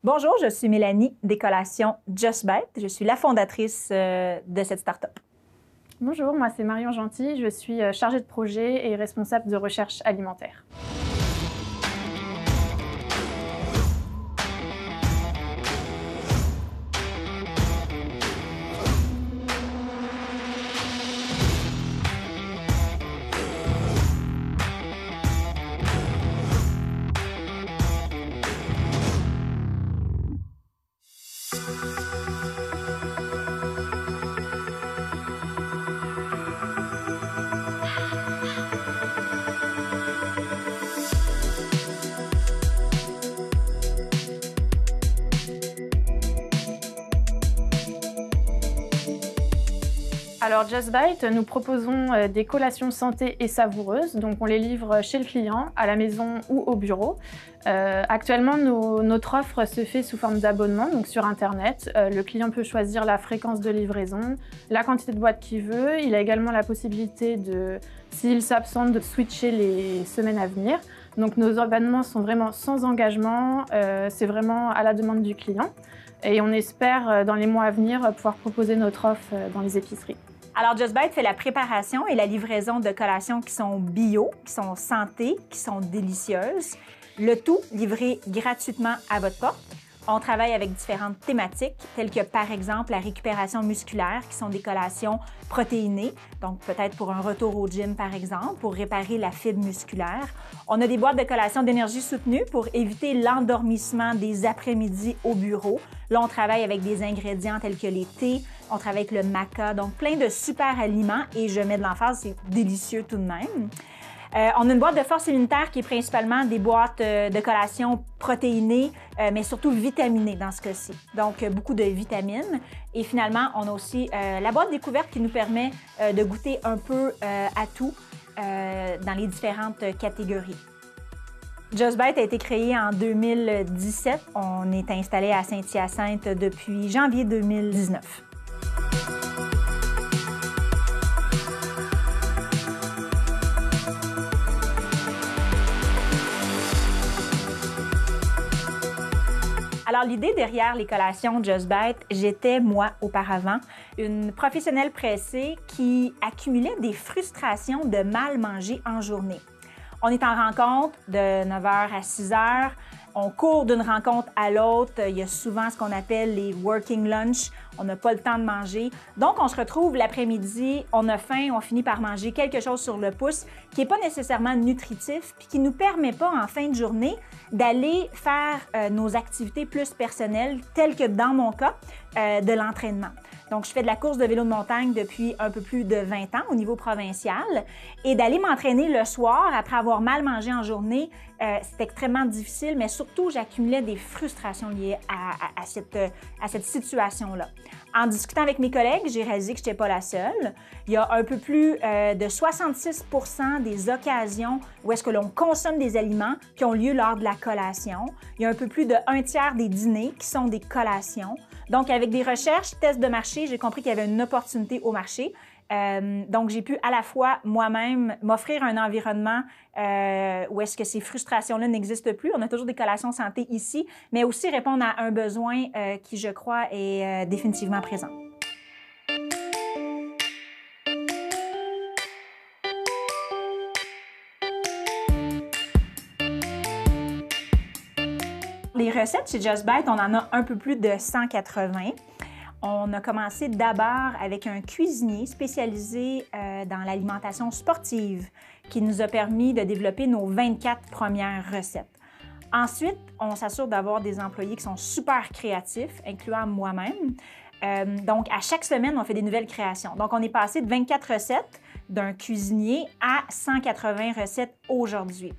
Bonjour, je suis Mélanie des collations Just Bite. Je suis la fondatrice de cette start-up. Bonjour, moi c'est Marion Gentil, je suis chargée de projet et responsable de recherche alimentaire. Alors Just Bite, nous proposons des collations santé et savoureuses, donc on les livre chez le client, à la maison ou au bureau. Actuellement, notre offre se fait sous forme d'abonnement, donc sur Internet. Le client peut choisir la fréquence de livraison, la quantité de boîtes qu'il veut. Il a également la possibilité s'il s'absente, de switcher les semaines à venir. Donc nos abonnements sont vraiment sans engagement, c'est vraiment à la demande du client. Et on espère, dans les mois à venir, pouvoir proposer notre offre dans les épiceries. Alors, Just Bite fait la préparation et la livraison de collations qui sont bio, qui sont santé, qui sont délicieuses. Le tout livré gratuitement à votre porte. On travaille avec différentes thématiques, telles que par exemple la récupération musculaire, qui sont des collations protéinées, donc peut-être pour un retour au gym par exemple, pour réparer la fibre musculaire. On a des boîtes de collations d'énergie soutenue pour éviter l'endormissement des après-midi au bureau. Là, on travaille avec des ingrédients tels que les thés, on travaille avec le maca, donc plein de super aliments et je mets de l'emphase, c'est délicieux tout de même. On a une boîte de force immunitaire qui est principalement des boîtes de collations protéinées, mais surtout vitaminées dans ce cas-ci. Donc, beaucoup de vitamines. Et finalement, on a aussi la boîte découverte qui nous permet de goûter un peu à tout dans les différentes catégories. Just Bite a été créé en 2017. On est installé à Saint-Hyacinthe depuis janvier 2019. Alors, l'idée derrière les collations Just Bite, j'étais, moi, auparavant, une professionnelle pressée qui accumulait des frustrations de mal manger en journée. On est en rencontre de 9h à 6h. On court d'une rencontre à l'autre. Il y a souvent ce qu'on appelle les working lunch. On n'a pas le temps de manger. Donc, on se retrouve l'après-midi, on a faim, on finit par manger quelque chose sur le pouce qui n'est pas nécessairement nutritif puis qui ne nous permet pas, en fin de journée, d'aller faire nos activités plus personnelles, telles que dans mon cas, de l'entraînement. Donc, je fais de la course de vélo de montagne depuis un peu plus de 20 ans au niveau provincial. Et d'aller m'entraîner le soir après avoir mal mangé en journée, c'est extrêmement difficile, mais surtout, j'accumulais des frustrations liées à cette situation-là. En discutant avec mes collègues, j'ai réalisé que je n'étais pas la seule. Il y a un peu plus de 66% des occasions où est-ce que l'on consomme des aliments qui ont lieu lors de la collation. Il y a un peu plus de 1/3 des dîners qui sont des collations. Donc, avec des recherches, tests de marché, j'ai compris qu'il y avait une opportunité au marché. Donc, j'ai pu à la fois moi-même m'offrir un environnement où est-ce que ces frustrations-là n'existent plus. On a toujours des collations santé ici, mais aussi répondre à un besoin qui, je crois, est définitivement présent. Les recettes chez Just Bite, on en a un peu plus de 180. On a commencé d'abord avec un cuisinier spécialisé dans l'alimentation sportive qui nous a permis de développer nos 24 premières recettes. Ensuite, on s'assure d'avoir des employés qui sont super créatifs, incluant moi-même. Donc, à chaque semaine, on fait des nouvelles créations. Donc, on est passé de 24 recettes d'un cuisinier à 180 recettes aujourd'hui.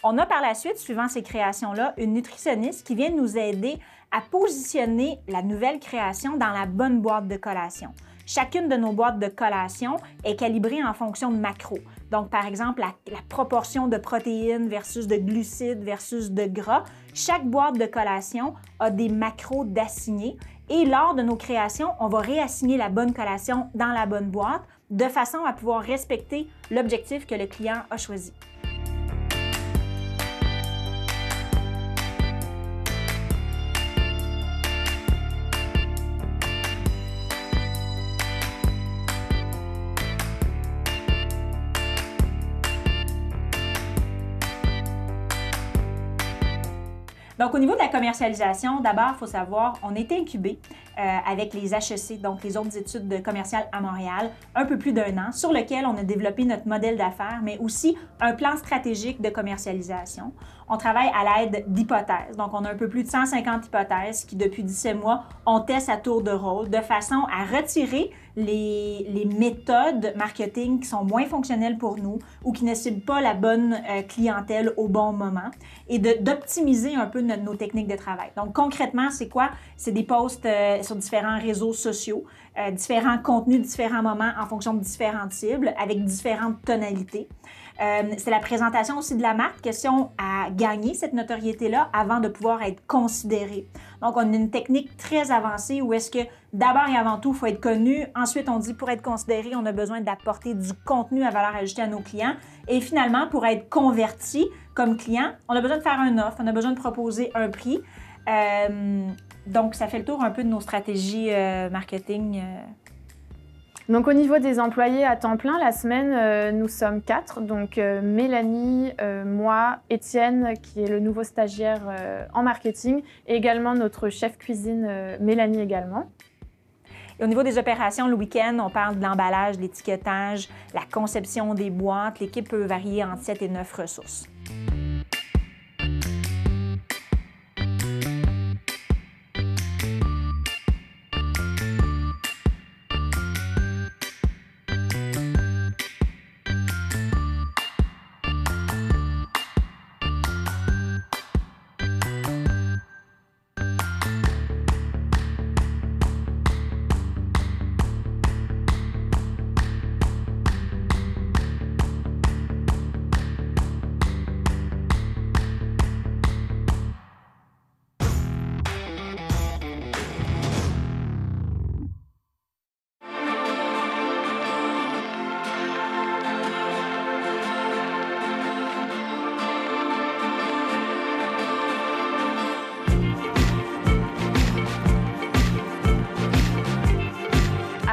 On a par la suite, suivant ces créations-là, une nutritionniste qui vient nous aider à positionner la nouvelle création dans la bonne boîte de collation. Chacune de nos boîtes de collation est calibrée en fonction de macros. Donc, par exemple, la proportion de protéines versus de glucides versus de gras. Chaque boîte de collation a des macros d'assignés et lors de nos créations, on va réassigner la bonne collation dans la bonne boîte de façon à pouvoir respecter l'objectif que le client a choisi. Donc, au niveau de la commercialisation, d'abord, il faut savoir, on est incubé avec les HEC, donc les autres études commerciales à Montréal, un peu plus d'1 an, sur lequel on a développé notre modèle d'affaires, mais aussi un plan stratégique de commercialisation. On travaille à l'aide d'hypothèses. Donc, on a un peu plus de 150 hypothèses qui, depuis 17 mois, on teste à tour de rôle de façon à retirer les méthodes marketing qui sont moins fonctionnelles pour nous ou qui ne ciblent pas la bonne clientèle au bon moment et d'optimiser un peu nos techniques de travail. Donc, concrètement, c'est quoi? C'est des posts sur différents réseaux sociaux, différents contenus, différents moments en fonction de différentes cibles avec différentes tonalités. C'est la présentation aussi de la marque, question à gagner cette notoriété-là avant de pouvoir être considéré. Donc, on a une technique très avancée où est-ce que d'abord et avant tout, il faut être connu. Ensuite, on dit pour être considéré, on a besoin d'apporter du contenu à valeur ajoutée à nos clients. Et finalement, pour être converti comme client, on a besoin de faire un offre, on a besoin de proposer un prix. Donc, ça fait le tour un peu de nos stratégies marketing. Donc au niveau des employés à temps plein, la semaine, nous sommes 4. Donc Mélanie, moi, Étienne, qui est le nouveau stagiaire en marketing, et également notre chef cuisine, Mélanie également. Et au niveau des opérations, le week-end, on parle de l'emballage, l'étiquetage, la conception des boîtes. L'équipe peut varier entre 7 et 9 ressources.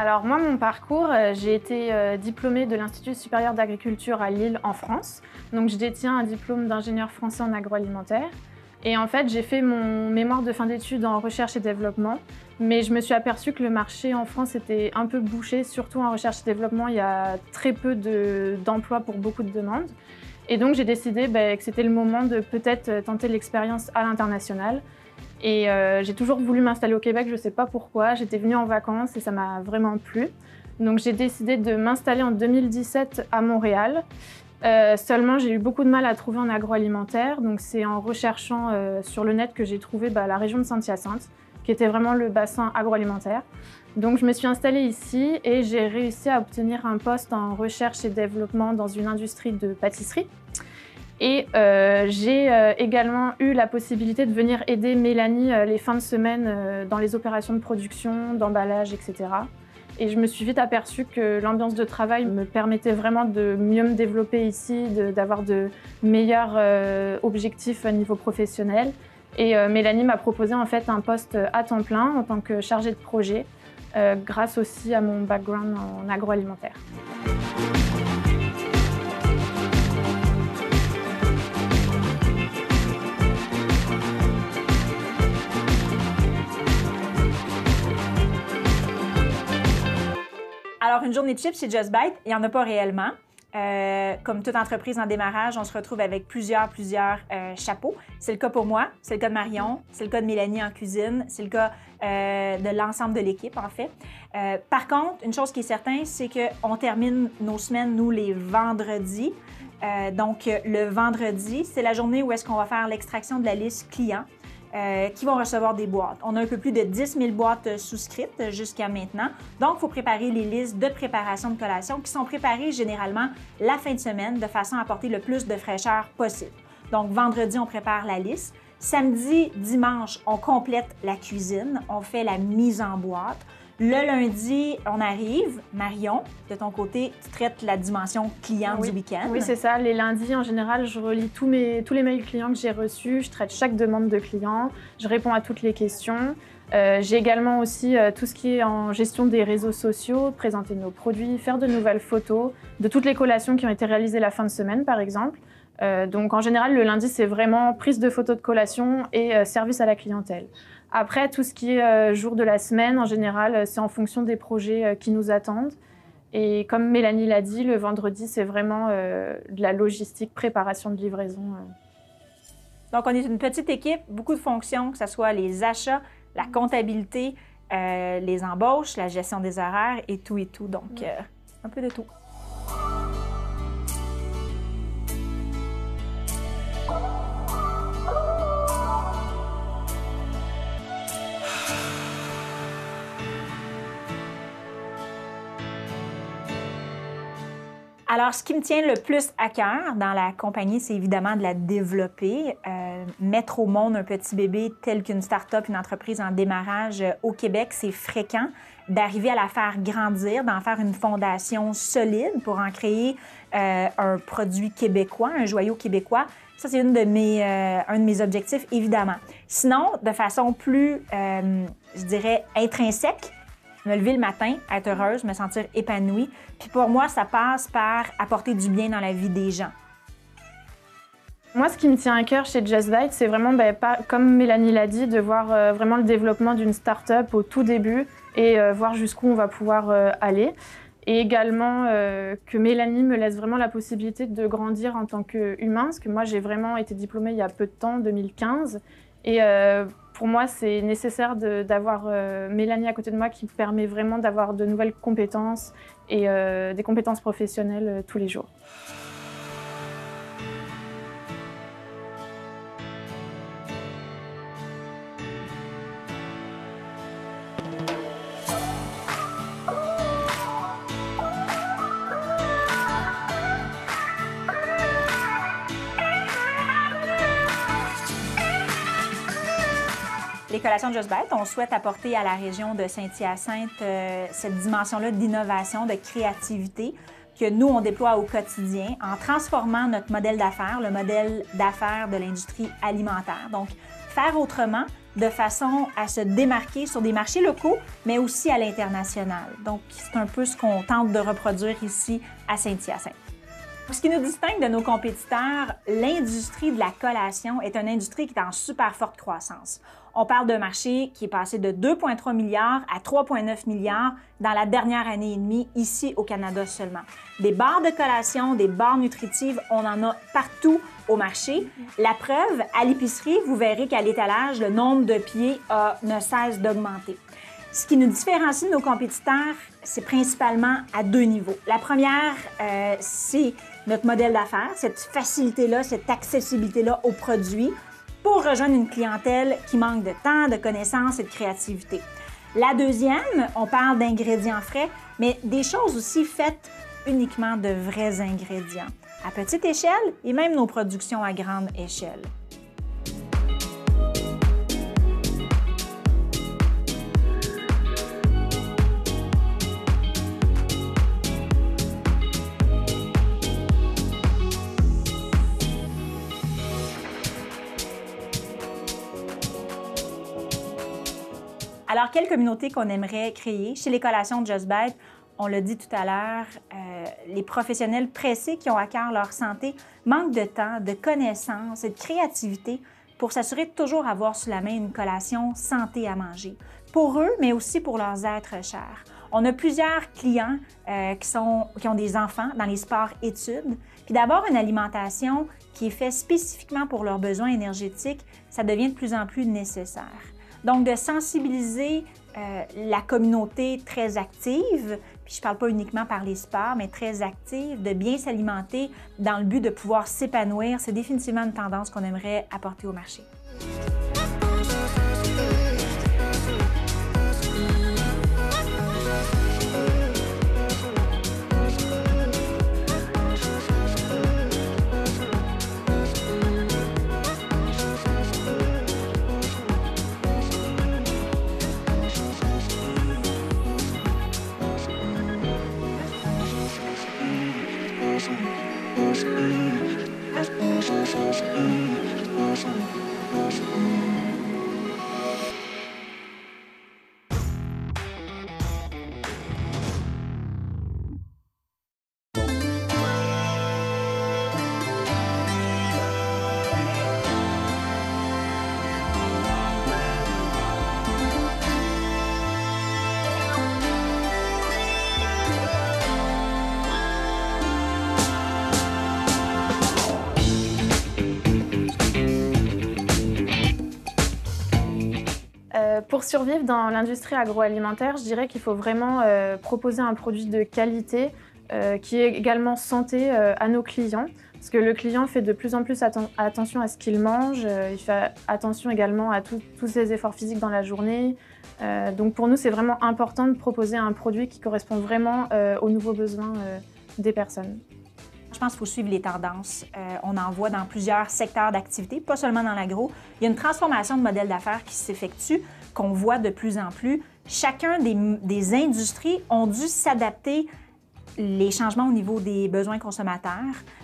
Alors moi, mon parcours, j'ai été diplômée de l'Institut supérieur d'agriculture à Lille en France. Donc je détiens un diplôme d'ingénieur français en agroalimentaire. Et en fait, j'ai fait mon mémoire de fin d'études en recherche et développement. Mais je me suis aperçue que le marché en France était un peu bouché, surtout en recherche et développement. Il y a très peu d'emplois pour beaucoup de demandes. Et donc j'ai décidé que c'était le moment de peut-être tenter l'expérience à l'international. Et j'ai toujours voulu m'installer au Québec, je ne sais pas pourquoi. J'étais venue en vacances et ça m'a vraiment plu. Donc j'ai décidé de m'installer en 2017 à Montréal. Seulement, j'ai eu beaucoup de mal à trouver en agroalimentaire. Donc c'est en recherchant sur le net que j'ai trouvé la région de Saint-Hyacinthe, qui était vraiment le bassin agroalimentaire. Donc je me suis installée ici et j'ai réussi à obtenir un poste en recherche et développement dans une industrie de pâtisserie. Et j'ai également eu la possibilité de venir aider Mélanie les fins de semaine dans les opérations de production, d'emballage, etc. Et je me suis vite aperçue que l'ambiance de travail me permettait vraiment de mieux me développer ici, d'avoir de meilleurs objectifs à niveau professionnel. Et Mélanie m'a proposé en fait un poste à temps plein en tant que chargée de projet, grâce aussi à mon background en agroalimentaire. Alors, une journée de chips chez Just Bite, il n'y en a pas réellement. Comme toute entreprise en démarrage, on se retrouve avec plusieurs chapeaux. C'est le cas pour moi, c'est le cas de Marion, c'est le cas de Mélanie en cuisine, c'est le cas de l'ensemble de l'équipe, en fait. Par contre, une chose qui est certaine, c'est qu'on termine nos semaines, nous, les vendredis. Donc, le vendredi, c'est la journée où est-ce qu'on va faire l'extraction de la liste client. Qui vont recevoir des boîtes. On a un peu plus de 10 000 boîtes souscrites jusqu'à maintenant. Donc, il faut préparer les listes de préparation de collation qui sont préparées généralement la fin de semaine de façon à apporter le plus de fraîcheur possible. Donc, vendredi, on prépare la liste. Samedi, dimanche, on complète la cuisine. On fait la mise en boîte. Le lundi, on arrive. Marion, de ton côté, tu traites la dimension client du week-end. Oui, c'est ça. Les lundis, en général, je relis tous les mails clients que j'ai reçus. Je traite chaque demande de client. Je réponds à toutes les questions. J'ai également aussi tout ce qui est en gestion des réseaux sociaux, présenter nos produits, faire de nouvelles photos, de toutes les collations qui ont été réalisées la fin de semaine, par exemple. Donc en général, le lundi, c'est vraiment prise de photos de collation et service à la clientèle. Après, tout ce qui est jour de la semaine, en général, c'est en fonction des projets qui nous attendent. Et comme Mélanie l'a dit, le vendredi, c'est vraiment de la logistique, préparation de livraison. Donc, on est une petite équipe, beaucoup de fonctions, que ce soit les achats, la comptabilité, les embauches, la gestion des horaires et tout. Donc, un peu de tout. Alors, ce qui me tient le plus à cœur dans la compagnie, c'est évidemment de la développer, mettre au monde un petit bébé tel qu'une start-up, une entreprise en démarrage au Québec, c'est fréquent. D'arriver à la faire grandir, d'en faire une fondation solide pour en créer un produit québécois, un joyau québécois. Ça, c'est un de mes objectifs, évidemment. Sinon, de façon plus, je dirais, intrinsèque, me lever le matin, être heureuse, me sentir épanouie. Puis pour moi, ça passe par apporter du bien dans la vie des gens. Moi, ce qui me tient à cœur chez Just Bite, c'est vraiment, comme Mélanie l'a dit, de voir vraiment le développement d'une start-up au tout début et voir jusqu'où on va pouvoir aller. Et également que Mélanie me laisse vraiment la possibilité de grandir en tant qu'humain, parce que moi, j'ai vraiment été diplômée il y a peu de temps, 2015. Et pour moi, c'est nécessaire d'avoir Mélanie à côté de moi qui me permet vraiment d'avoir de nouvelles compétences et des compétences professionnelles tous les jours. Les collations Just Bite, on souhaite apporter à la région de Saint-Hyacinthe cette dimension-là d'innovation, de créativité que nous, on déploie au quotidien en transformant notre modèle d'affaires, le modèle d'affaires de l'industrie alimentaire. Donc, faire autrement de façon à se démarquer sur des marchés locaux, mais aussi à l'international. Donc, c'est un peu ce qu'on tente de reproduire ici à Saint-Hyacinthe. Ce qui nous distingue de nos compétiteurs, l'industrie de la collation est une industrie qui est en super forte croissance. On parle d'un marché qui est passé de 2,3 milliards à 3,9 milliards dans la dernière année et demie, ici au Canada seulement. Des barres de collation, des barres nutritives, on en a partout au marché. La preuve, à l'épicerie, vous verrez qu'à l'étalage, le nombre de pieds ne cesse d'augmenter. Ce qui nous différencie de nos compétiteurs, c'est principalement à deux niveaux. La première, c'est notre modèle d'affaires, cette facilité-là, cette accessibilité-là aux produits pour rejoindre une clientèle qui manque de temps, de connaissances et de créativité. La deuxième, on parle d'ingrédients frais, mais des choses aussi faites uniquement de vrais ingrédients, à petite échelle et même nos productions à grande échelle. Alors, quelle communauté qu'on aimerait créer? Chez les collations de Just Bite, on l'a dit tout à l'heure, les professionnels pressés qui ont à cœur leur santé manquent de temps, de connaissances et de créativité pour s'assurer de toujours avoir sous la main une collation santé à manger. Pour eux, mais aussi pour leurs êtres chers. On a plusieurs clients qui ont des enfants dans les sports-études. Puis d'avoir une alimentation qui est faite spécifiquement pour leurs besoins énergétiques, ça devient de plus en plus nécessaire. Donc, de sensibiliser la communauté très active, puis je ne parle pas uniquement par les sports, mais très active, de bien s'alimenter dans le but de pouvoir s'épanouir, c'est définitivement une tendance qu'on aimerait apporter au marché. Pour survivre dans l'industrie agroalimentaire, je dirais qu'il faut vraiment proposer un produit de qualité qui est également santé à nos clients. Parce que le client fait de plus en plus attention à ce qu'il mange, il fait attention également à tous ses efforts physiques dans la journée. Donc pour nous, c'est vraiment important de proposer un produit qui correspond vraiment aux nouveaux besoins des personnes. Je pense qu'il faut suivre les tendances. On en voit dans plusieurs secteurs d'activité, pas seulement dans l'agro. Il y a une transformation de modèle d'affaires qui s'effectue, qu'on voit de plus en plus. Chacun des industries ont dû s'adapter les changements au niveau des besoins consommateurs,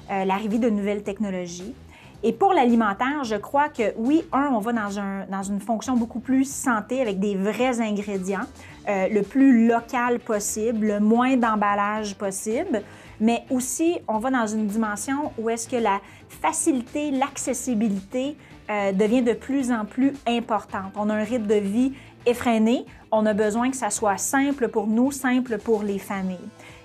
l'arrivée de nouvelles technologies. Et pour l'alimentaire, je crois que oui, on va dans une fonction beaucoup plus santé avec des vrais ingrédients, le plus local possible, le moins d'emballage possible, mais aussi on va dans une dimension où est-ce que la facilité, l'accessibilité devient de plus en plus importante. On a un rythme de vie effréné, on a besoin que ça soit simple pour nous, simple pour les familles.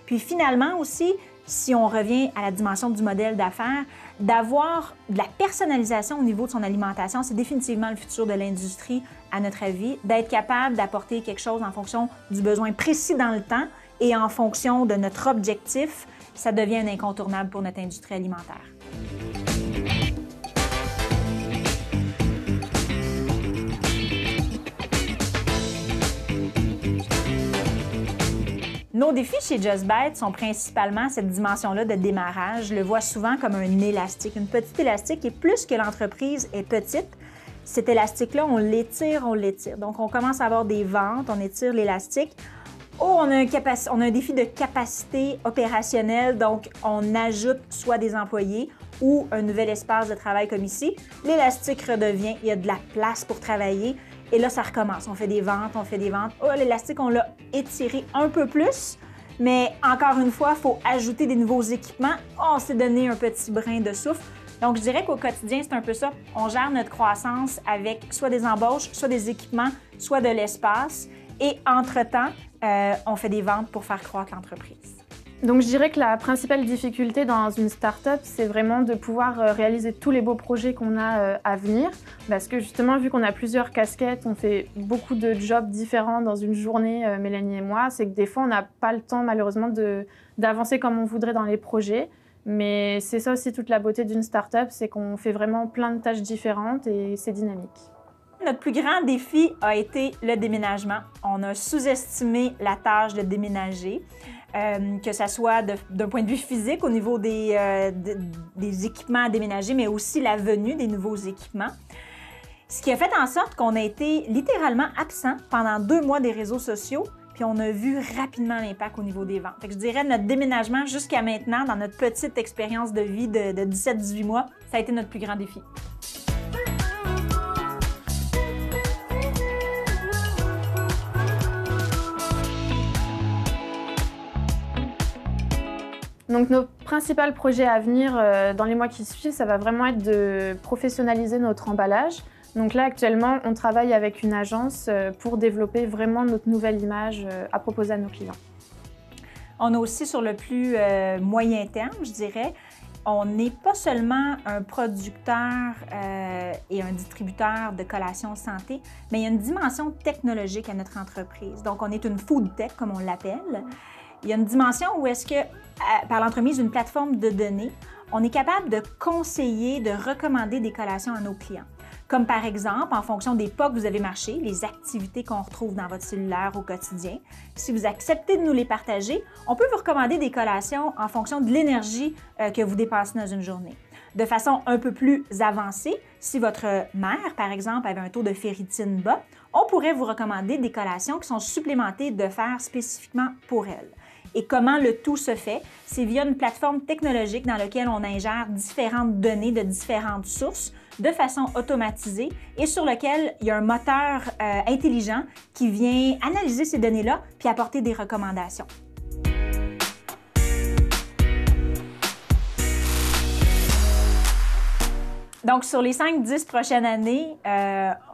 Puis finalement aussi, si on revient à la dimension du modèle d'affaires, d'avoir de la personnalisation au niveau de son alimentation, c'est définitivement le futur de l'industrie, à notre avis, d'être capable d'apporter quelque chose en fonction du besoin précis dans le temps et en fonction de notre objectif, ça devient un incontournable pour notre industrie alimentaire. Nos défis chez Just Bite sont principalement cette dimension-là de démarrage. Je le vois souvent comme un élastique, une petite élastique, et plus que l'entreprise est petite, cet élastique-là, on l'étire, on l'étire. Donc, on commence à avoir des ventes, on étire l'élastique. Oh, on a un défi de capacité opérationnelle, donc on ajoute soit des employés ou un nouvel espace de travail comme ici. L'élastique redevient, il y a de la place pour travailler. Et là, ça recommence. On fait des ventes, on fait des ventes. Oh, l'élastique, on l'a étiré un peu plus. Mais encore une fois, il faut ajouter des nouveaux équipements. Oh, on s'est donné un petit brin de souffle. Donc, je dirais qu'au quotidien, c'est un peu ça. On gère notre croissance avec soit des embauches, soit des équipements, soit de l'espace. Et entre-temps, on fait des ventes pour faire croître l'entreprise. Donc je dirais que la principale difficulté dans une start-up, c'est vraiment de pouvoir réaliser tous les beaux projets qu'on a à venir. Parce que justement, vu qu'on a plusieurs casquettes, on fait beaucoup de jobs différents dans une journée, Mélanie et moi, c'est que des fois, on n'a pas le temps malheureusement d'avancer comme on voudrait dans les projets. Mais c'est ça aussi toute la beauté d'une start-up, c'est qu'on fait vraiment plein de tâches différentes et c'est dynamique. Notre plus grand défi a été le déménagement. On a sous-estimé la tâche de déménager. Que ce soit d'un point de vue physique au niveau des équipements à déménager, mais aussi la venue des nouveaux équipements. Ce qui a fait en sorte qu'on a été littéralement absent pendant 2 mois des réseaux sociaux, puis on a vu rapidement l'impact au niveau des ventes. Fait que je dirais notre déménagement jusqu'à maintenant, dans notre petite expérience de vie de 17-18 mois, ça a été notre plus grand défi. Donc nos principaux projets à venir dans les mois qui suivent, ça va vraiment être de professionnaliser notre emballage. Donc là, actuellement, on travaille avec une agence pour développer vraiment notre nouvelle image à proposer à nos clients. On a aussi sur le plus moyen terme, je dirais, on n'est pas seulement un producteur et un distributeur de collations santé, mais il y a une dimension technologique à notre entreprise. Donc, on est une food tech, comme on l'appelle. Il y a une dimension où est-ce que, par l'entremise d'une plateforme de données, on est capable de conseiller, de recommander des collations à nos clients. Comme par exemple, en fonction des pas que vous avez marché, les activités qu'on retrouve dans votre cellulaire au quotidien. Si vous acceptez de nous les partager, on peut vous recommander des collations en fonction de l'énergie que vous dépensez dans une journée. De façon un peu plus avancée, si votre mère, par exemple, avait un taux de ferritine bas, on pourrait vous recommander des collations qui sont supplémentées de fer spécifiquement pour elle. Et comment le tout se fait? C'est via une plateforme technologique dans laquelle on ingère différentes données de différentes sources de façon automatisée et sur lequel il y a un moteur intelligent qui vient analyser ces données-là puis apporter des recommandations. Donc, sur les 5-10 prochaines années,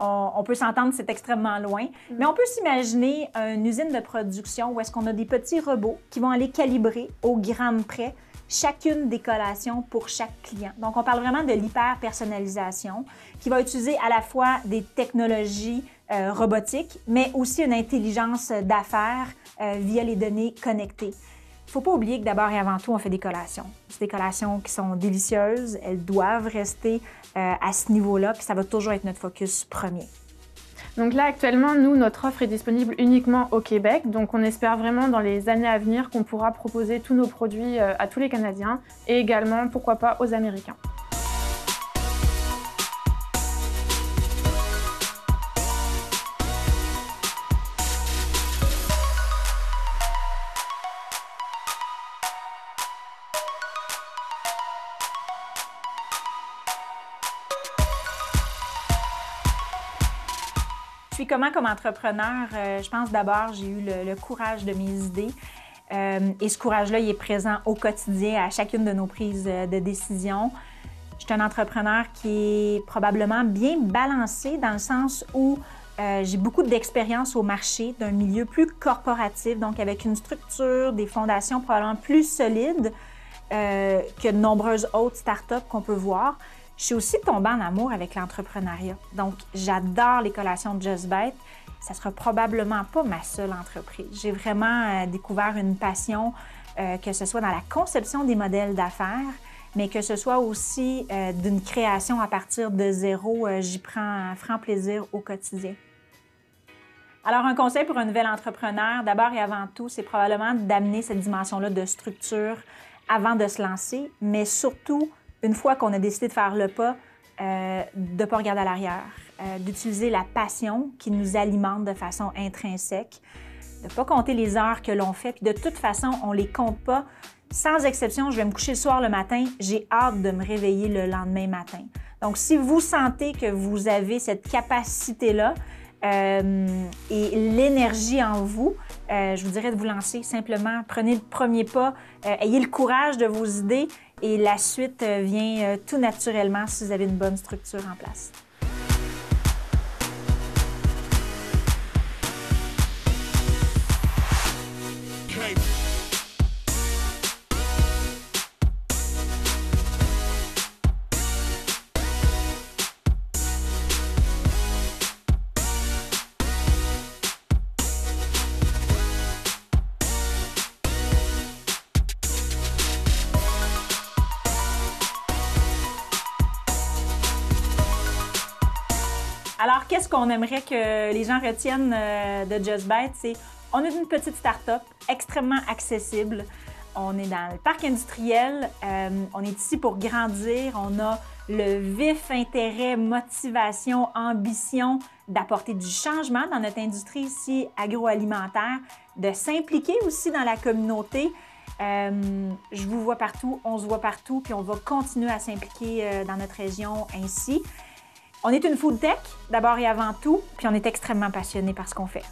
on peut s'entendre que c'est extrêmement loin, mais on peut s'imaginer une usine de production où est-ce qu'on a des petits robots qui vont aller calibrer au gramme près chacune des collations pour chaque client. Donc, on parle vraiment de l'hyper-personnalisation qui va utiliser à la fois des technologies robotique, mais aussi une intelligence d'affaires via les données connectées. Il ne faut pas oublier que d'abord et avant tout, on fait des collations. C'est des collations qui sont délicieuses, elles doivent rester à ce niveau-là, puis ça va toujours être notre focus premier. Donc là, actuellement, nous, notre offre est disponible uniquement au Québec. Donc on espère vraiment dans les années à venir qu'on pourra proposer tous nos produits à tous les Canadiens et également, pourquoi pas, aux Américains. Puis comment, comme entrepreneur, je pense d'abord, j'ai eu le courage de mes idées. Et ce courage-là, il est présent au quotidien à chacune de nos prises de décision. Je suis un entrepreneur qui est probablement bien balancé dans le sens où j'ai beaucoup d'expérience au marché d'un milieu plus corporatif, donc avec une structure, des fondations probablement plus solides que de nombreuses autres startups qu'on peut voir. Je suis aussi tombée en amour avec l'entrepreneuriat. Donc, j'adore les collations de Just Bite. Ça ne sera probablement pas ma seule entreprise. J'ai vraiment découvert une passion, que ce soit dans la conception des modèles d'affaires, mais que ce soit aussi d'une création à partir de zéro. J'y prends franc plaisir au quotidien. Alors, un conseil pour un nouvel entrepreneur, d'abord et avant tout, c'est probablement d'amener cette dimension-là de structure avant de se lancer, mais surtout, une fois qu'on a décidé de faire le pas, de ne pas regarder à l'arrière, d'utiliser la passion qui nous alimente de façon intrinsèque, de ne pas compter les heures que l'on fait, puis de toute façon, on ne les compte pas. Sans exception, je vais me coucher le soir le matin, j'ai hâte de me réveiller le lendemain matin. Donc, si vous sentez que vous avez cette capacité-là et l'énergie en vous, je vous dirais de vous lancer simplement. Prenez le premier pas, ayez le courage de vos idées et la suite vient tout naturellement si vous avez une bonne structure en place. Alors, qu'est-ce qu'on aimerait que les gens retiennent de Just Bite? C'est on est une petite start-up extrêmement accessible. On est dans le parc industriel. On est ici pour grandir. On a le vif intérêt, motivation, ambition d'apporter du changement dans notre industrie ici agroalimentaire, de s'impliquer aussi dans la communauté. Je vous vois partout, on se voit partout, puis on va continuer à s'impliquer dans notre région ainsi. On est une food tech, d'abord et avant tout, puis on est extrêmement passionnés par ce qu'on fait.